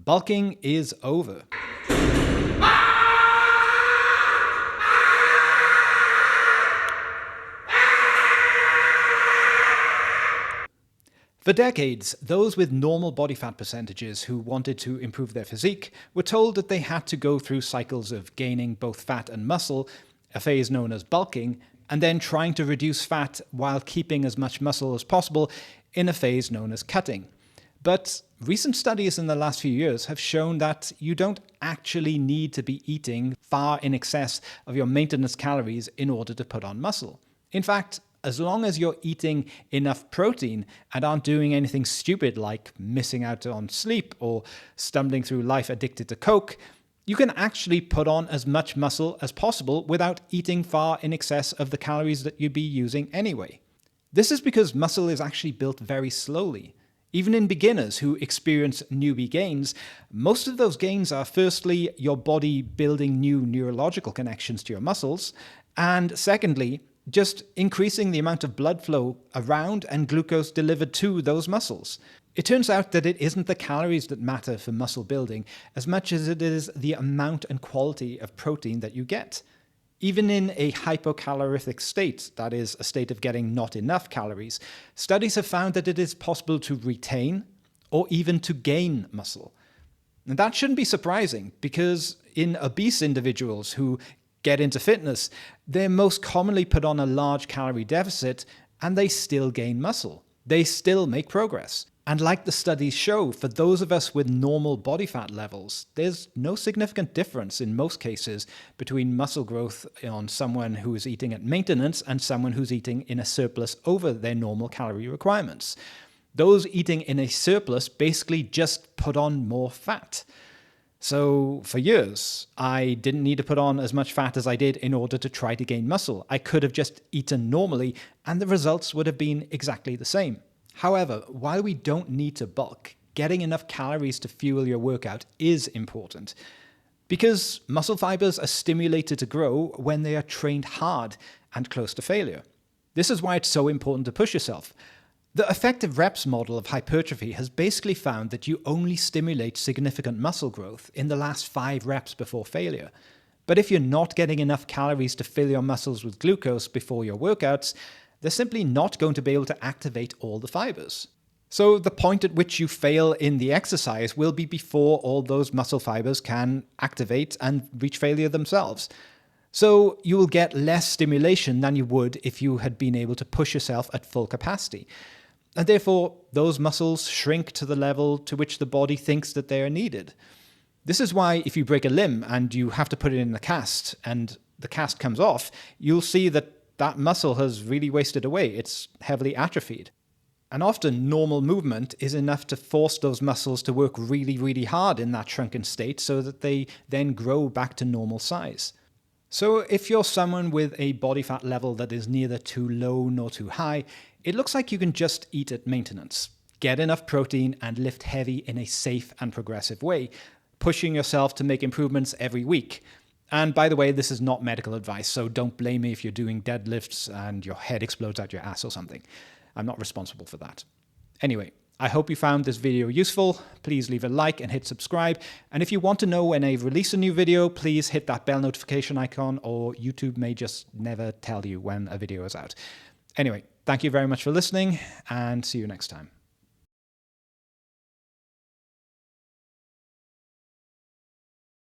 Bulking is over. For decades, those with normal body fat percentages who wanted to improve their physique were told that they had to go through cycles of gaining both fat and muscle, a phase known as bulking, and then trying to reduce fat while keeping as much muscle as possible in a phase known as cutting. But recent studies in the last few years have shown that you don't actually need to be eating far in excess of your maintenance calories in order to put on muscle. In fact, as long as you're eating enough protein and aren't doing anything stupid like missing out on sleep or stumbling through life addicted to Coke, you can actually put on as much muscle as possible without eating far in excess of the calories that you'd be using anyway. This is because muscle is actually built very slowly. Even in beginners who experience newbie gains, most of those gains are firstly your body building new neurological connections to your muscles, and secondly, just increasing the amount of blood flow around and glucose delivered to those muscles. It turns out that it isn't the calories that matter for muscle building as much as it is the amount and quality of protein that you get. Even in a hypocalorific state, that is, a state of getting not enough calories, studies have found that it is possible to retain or even to gain muscle. And that shouldn't be surprising because in obese individuals who get into fitness, they're most commonly put on a large calorie deficit and they still gain muscle. They still make progress. And like the studies show, for those of us with normal body fat levels, there's no significant difference in most cases between muscle growth on someone who is eating at maintenance and someone who's eating in a surplus over their normal calorie requirements. Those eating in a surplus basically just put on more fat. So for years, I didn't need to put on as much fat as I did in order to try to gain muscle. I could have just eaten normally and the results would have been exactly the same. However, while we don't need to bulk, getting enough calories to fuel your workout is important. Because muscle fibers are stimulated to grow when they are trained hard and close to failure. This is why it's so important to push yourself. The effective reps model of hypertrophy has basically found that you only stimulate significant muscle growth in the last 5 reps before failure. But if you're not getting enough calories to fill your muscles with glucose before your workouts, they're simply not going to be able to activate all the fibers. So the point at which you fail in the exercise will be before all those muscle fibers can activate and reach failure themselves. So you will get less stimulation than you would if you had been able to push yourself at full capacity. And therefore, those muscles shrink to the level to which the body thinks that they are needed. This is why if you break a limb and you have to put it in a cast and the cast comes off, you'll see that that muscle has really wasted away. It's heavily atrophied. And often normal movement is enough to force those muscles to work really, really hard in that shrunken state so that they then grow back to normal size. So if you're someone with a body fat level that is neither too low nor too high, it looks like you can just eat at maintenance, get enough protein and lift heavy in a safe and progressive way, pushing yourself to make improvements every week. And by the way, this is not medical advice, so don't blame me if you're doing deadlifts and your head explodes out your ass or something. I'm not responsible for that. Anyway, I hope you found this video useful. Please leave a like and hit subscribe. And if you want to know when I release a new video, please hit that bell notification icon, or YouTube may just never tell you when a video is out. Anyway, thank you very much for listening and see you next time.